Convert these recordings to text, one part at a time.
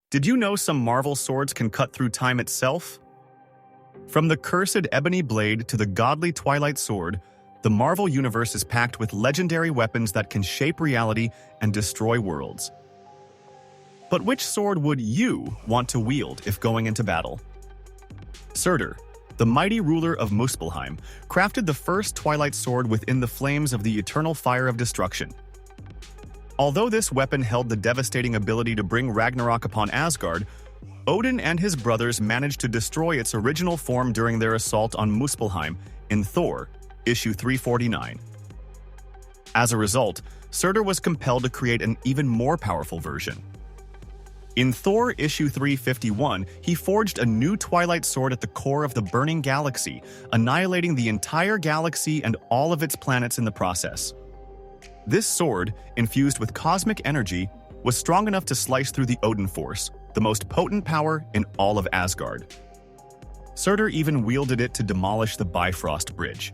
Did you know some Marvel swords can cut through time itself? From the cursed Ebony Blade to the godly Twilight Sword, the Marvel Universe is packed with legendary weapons that can shape reality and destroy worlds. But which sword would you want to wield if going into battle? Surtur, the mighty ruler of Muspelheim, crafted the first Twilight Sword within the flames of the eternal fire of destruction. Although this weapon held the devastating ability to bring Ragnarok upon Asgard, Odin and his brothers managed to destroy its original form during their assault on Muspelheim in Thor, issue 349. As a result, Surtur was compelled to create an even more powerful version. In Thor issue 351, he forged a new Twilight Sword at the core of the burning galaxy, annihilating the entire galaxy and all of its planets in the process. This sword, infused with cosmic energy, was strong enough to slice through the Odin Force, the most potent power in all of Asgard. Surtur even wielded it to demolish the Bifrost Bridge.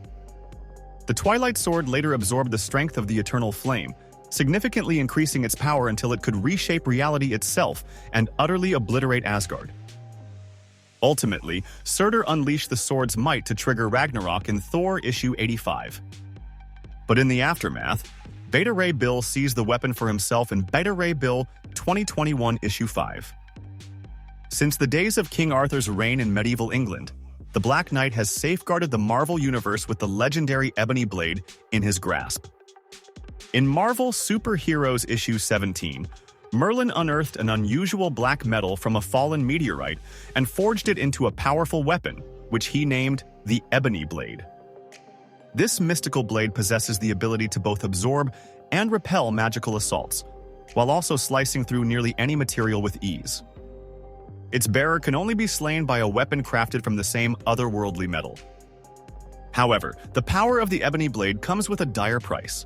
The Twilight Sword later absorbed the strength of the Eternal Flame, significantly increasing its power until it could reshape reality itself and utterly obliterate Asgard. Ultimately, Surtur unleashed the sword's might to trigger Ragnarok in Thor issue 85. But in the aftermath, Beta Ray Bill seized the weapon for himself in Beta Ray Bill 2021 issue 5. Since the days of King Arthur's reign in medieval England, the Black Knight has safeguarded the Marvel Universe with the legendary Ebony Blade in his grasp. In Marvel Superheroes issue 17, Merlin unearthed an unusual black metal from a fallen meteorite and forged it into a powerful weapon, which he named the Ebony Blade. This mystical blade possesses the ability to both absorb and repel magical assaults, while also slicing through nearly any material with ease. Its bearer can only be slain by a weapon crafted from the same otherworldly metal. However, the power of the Ebony Blade comes with a dire price.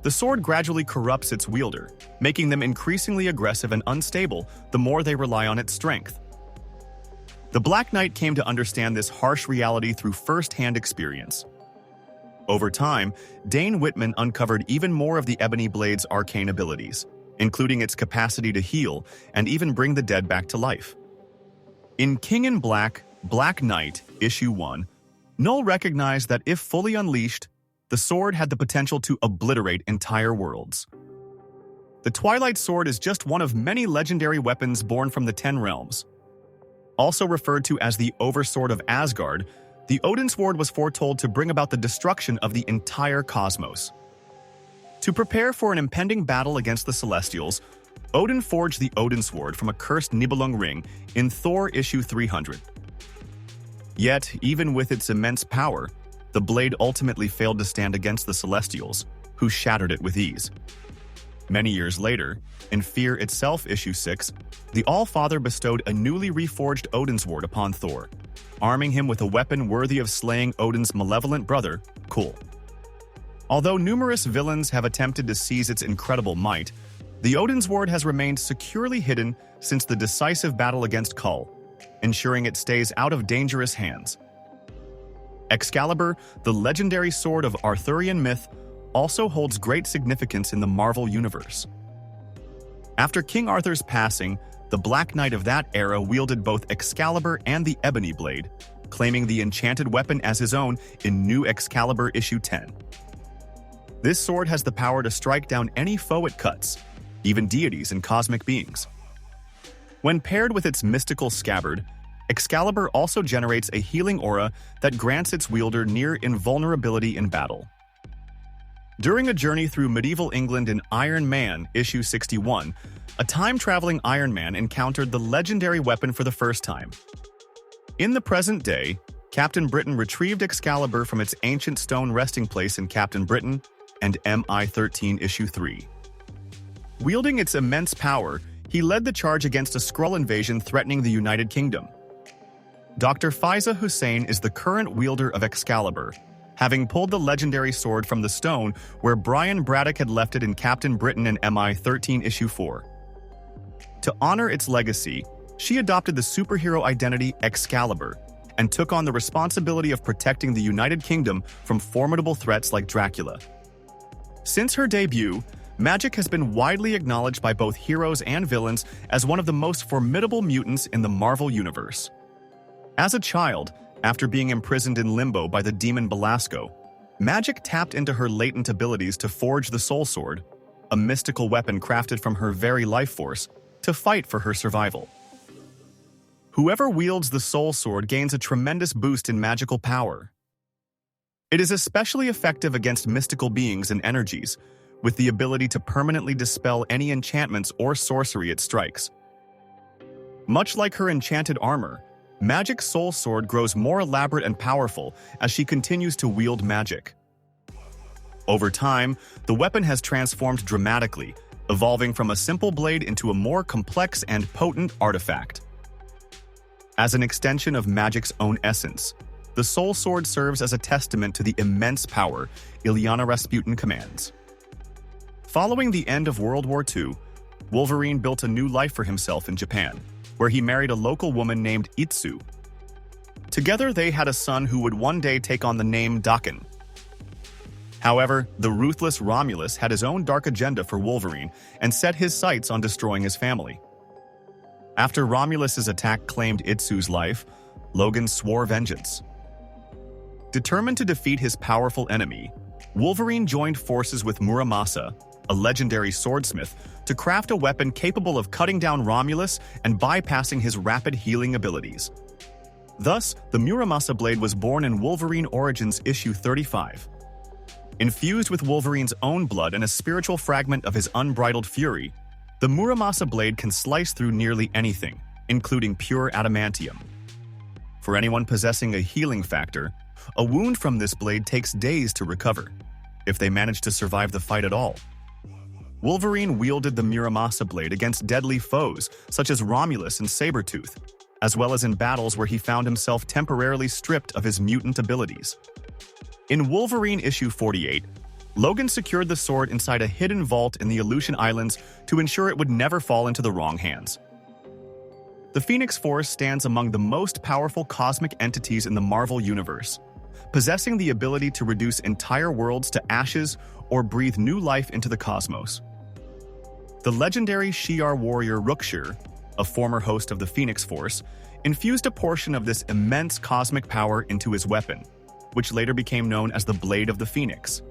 The sword gradually corrupts its wielder, making them increasingly aggressive and unstable the more they rely on its strength. The Black Knight came to understand this harsh reality through first-hand experience. Over time, Dane Whitman uncovered even more of the Ebony Blade's arcane abilities, including its capacity to heal and even bring the dead back to life. In King in Black, Black Knight, issue 1, Null recognized that if fully unleashed, the sword had the potential to obliterate entire worlds. The Twilight Sword is just one of many legendary weapons born from the Ten Realms. Also referred to as the Oversword of Asgard, the Odin Sword was foretold to bring about the destruction of the entire cosmos. To prepare for an impending battle against the Celestials, Odin forged the Odin Sword from a cursed Nibelung ring in Thor issue 300. Yet, even with its immense power, the blade ultimately failed to stand against the Celestials, who shattered it with ease. Many years later, in Fear itself issue 6, the All-Father bestowed a newly reforged Odin Sword upon Thor, arming him with a weapon worthy of slaying Odin's malevolent brother, Kul. Although numerous villains have attempted to seize its incredible might, the Odin Sword has remained securely hidden since the decisive battle against Kul, ensuring it stays out of dangerous hands. Excalibur, the legendary sword of Arthurian myth, also holds great significance in the Marvel Universe. After King Arthur's passing, the Black Knight of that era wielded both Excalibur and the Ebony Blade, claiming the enchanted weapon as his own in New Excalibur issue 10. This sword has the power to strike down any foe it cuts, even deities and cosmic beings. When paired with its mystical scabbard, Excalibur also generates a healing aura that grants its wielder near invulnerability in battle. During a journey through medieval England in Iron Man issue 61, a time-traveling Iron Man encountered the legendary weapon for the first time. In the present day, Captain Britain retrieved Excalibur from its ancient stone resting place in Captain Britain and MI-13 issue 3. Wielding its immense power, he led the charge against a Skrull invasion threatening the United Kingdom. Dr. Faiza Hussein is the current wielder of Excalibur, having pulled the legendary sword from the stone where Brian Braddock had left it in Captain Britain and MI-13 issue 4. To honor its legacy, she adopted the superhero identity Excalibur and took on the responsibility of protecting the United Kingdom from formidable threats like Dracula. Since her debut, Magik has been widely acknowledged by both heroes and villains as one of the most formidable mutants in the Marvel Universe. As a child, after being imprisoned in limbo by the demon Belasco, Magik tapped into her latent abilities to forge the Soul Sword, a mystical weapon crafted from her very life force, to fight for her survival. Whoever wields the Soul Sword gains a tremendous boost in magical power. It is especially effective against mystical beings and energies, with the ability to permanently dispel any enchantments or sorcery it strikes. Much like her enchanted armor, Magik's Soul Sword grows more elaborate and powerful as she continues to wield magic. Over time, the weapon has transformed dramatically, evolving from a simple blade into a more complex and potent artifact. As an extension of Magik's own essence, the Soul Sword serves as a testament to the immense power Illyana Rasputin commands. Following the end of World War II, Wolverine built a new life for himself in Japan, where he married a local woman named Itsu. Together, they had a son who would one day take on the name Daken. However, the ruthless Romulus had his own dark agenda for Wolverine and set his sights on destroying his family. After Romulus's attack claimed Itsu's life, Logan swore vengeance. Determined to defeat his powerful enemy, Wolverine joined forces with Muramasa, a legendary swordsmith, to craft a weapon capable of cutting down Romulus and bypassing his rapid healing abilities. Thus, the Muramasa Blade was born in Wolverine Origins issue 35. Infused with Wolverine's own blood and a spiritual fragment of his unbridled fury, the Muramasa Blade can slice through nearly anything, including pure adamantium. For anyone possessing a healing factor, a wound from this blade takes days to recover, if they manage to survive the fight at all. Wolverine wielded the Muramasa Blade against deadly foes such as Romulus and Sabretooth, as well as in battles where he found himself temporarily stripped of his mutant abilities. In Wolverine issue 48, Logan secured the sword inside a hidden vault in the Aleutian Islands to ensure it would never fall into the wrong hands. The Phoenix Force stands among the most powerful cosmic entities in the Marvel Universe, possessing the ability to reduce entire worlds to ashes or breathe new life into the cosmos. The legendary Shi'ar warrior Rukshir, a former host of the Phoenix Force, infused a portion of this immense cosmic power into his weapon, which later became known as the Blade of the Phoenix.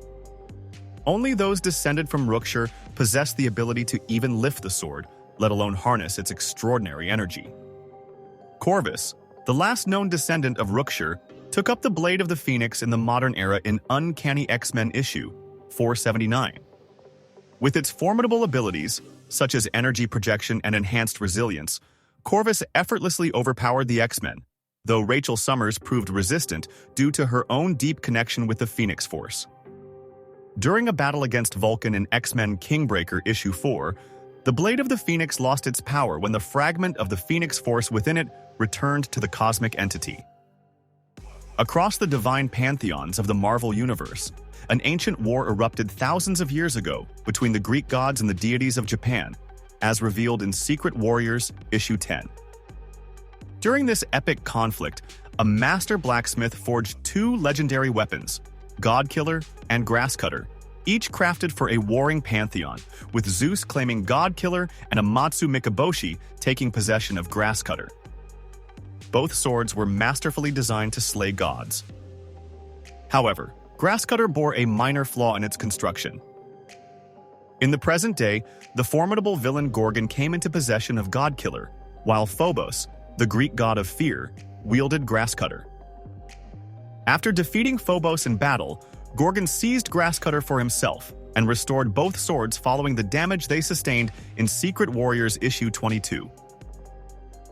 Only those descended from Rukshir possess the ability to even lift the sword, let alone harness its extraordinary energy. Corvus, the last known descendant of Rukshir, took up the Blade of the Phoenix in the modern era in Uncanny X-Men issue 479. With its formidable abilities, such as energy projection and enhanced resilience, Corvus effortlessly overpowered the X-Men, though Rachel Summers proved resistant due to her own deep connection with the Phoenix Force. During a battle against Vulcan in X-Men Kingbreaker issue 4, the Blade of the Phoenix lost its power when the fragment of the Phoenix Force within it returned to the cosmic entity. Across the divine pantheons of the Marvel Universe, an ancient war erupted thousands of years ago between the Greek gods and the deities of Japan, as revealed in Secret Warriors issue 10. During this epic conflict, a master blacksmith forged two legendary weapons, Godkiller and Grasscutter, each crafted for a warring pantheon, with Zeus claiming Godkiller and Amatsu Mikaboshi taking possession of Grasscutter. Both swords were masterfully designed to slay gods. However, Grasscutter bore a minor flaw in its construction. In the present day, the formidable villain Gorgon came into possession of Godkiller, while Phobos, the Greek god of fear, wielded Grasscutter. After defeating Phobos in battle, Gorgon seized Grasscutter for himself and restored both swords following the damage they sustained in Secret Warriors issue 22.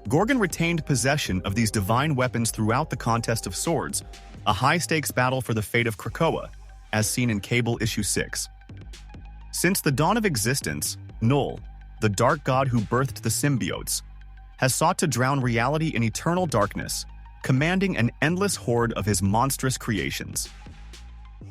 Gorgon retained possession of these divine weapons throughout the Contest of Swords, a high-stakes battle for the fate of Krakoa, as seen in Cable issue 6. Since the dawn of existence, Null, the dark god who birthed the symbiotes, has sought to drown reality in eternal darkness, commanding an endless horde of his monstrous creations.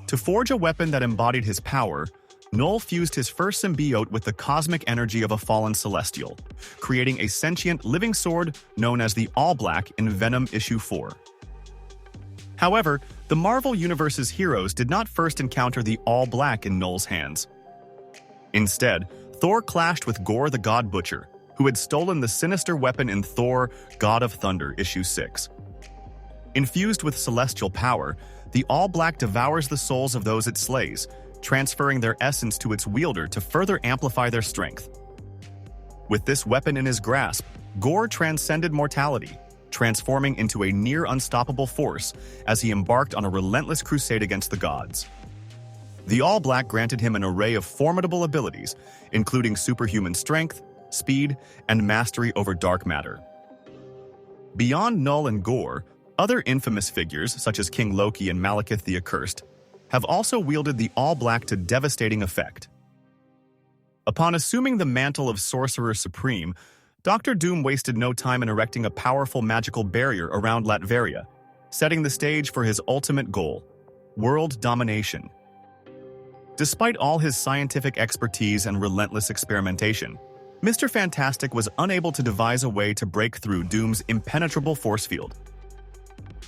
To forge a weapon that embodied his power, Null fused his first symbiote with the cosmic energy of a fallen celestial, creating a sentient living sword known as the All Black in Venom issue 4. However, the Marvel Universe's heroes did not first encounter the All Black in Null's hands. Instead, Thor clashed with Gore the God Butcher, who had stolen the sinister weapon in Thor, God of Thunder, issue 6. Infused with celestial power, the All-Black devours the souls of those it slays, transferring their essence to its wielder to further amplify their strength. With this weapon in his grasp, Gore transcended mortality, transforming into a near-unstoppable force as he embarked on a relentless crusade against the gods. The All-Black granted him an array of formidable abilities, including superhuman strength, speed, and mastery over dark matter. Beyond Null and Gore, other infamous figures, such as King Loki and Malekith the Accursed, have also wielded the All-Black to devastating effect. Upon assuming the mantle of Sorcerer Supreme, Dr. Doom wasted no time in erecting a powerful magical barrier around Latveria, setting the stage for his ultimate goal: world domination. Despite all his scientific expertise and relentless experimentation, Mr. Fantastic was unable to devise a way to break through Doom's impenetrable force field.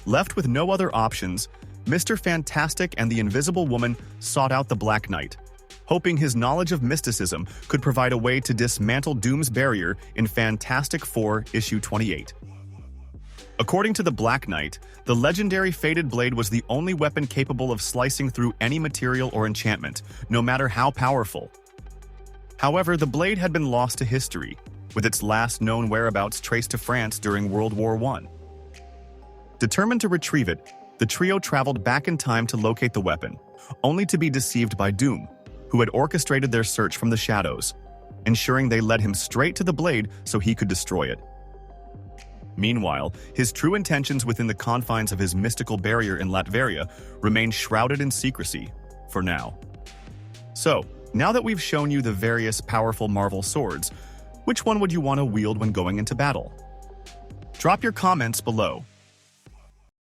Left with no other options, Mr. Fantastic and the Invisible Woman sought out the Black Knight, hoping his knowledge of mysticism could provide a way to dismantle Doom's barrier in Fantastic Four issue 28. According to the Black Knight, the legendary Fated Blade was the only weapon capable of slicing through any material or enchantment, no matter how powerful. However, the blade had been lost to history, with its last known whereabouts traced to France during World War I. Determined to retrieve it, the trio traveled back in time to locate the weapon, only to be deceived by Doom, who had orchestrated their search from the shadows, ensuring they led him straight to the blade so he could destroy it. Meanwhile, his true intentions within the confines of his mystical barrier in Latveria remain shrouded in secrecy, for now. So, now that we've shown you the various powerful Marvel swords, which one would you want to wield when going into battle? Drop your comments below.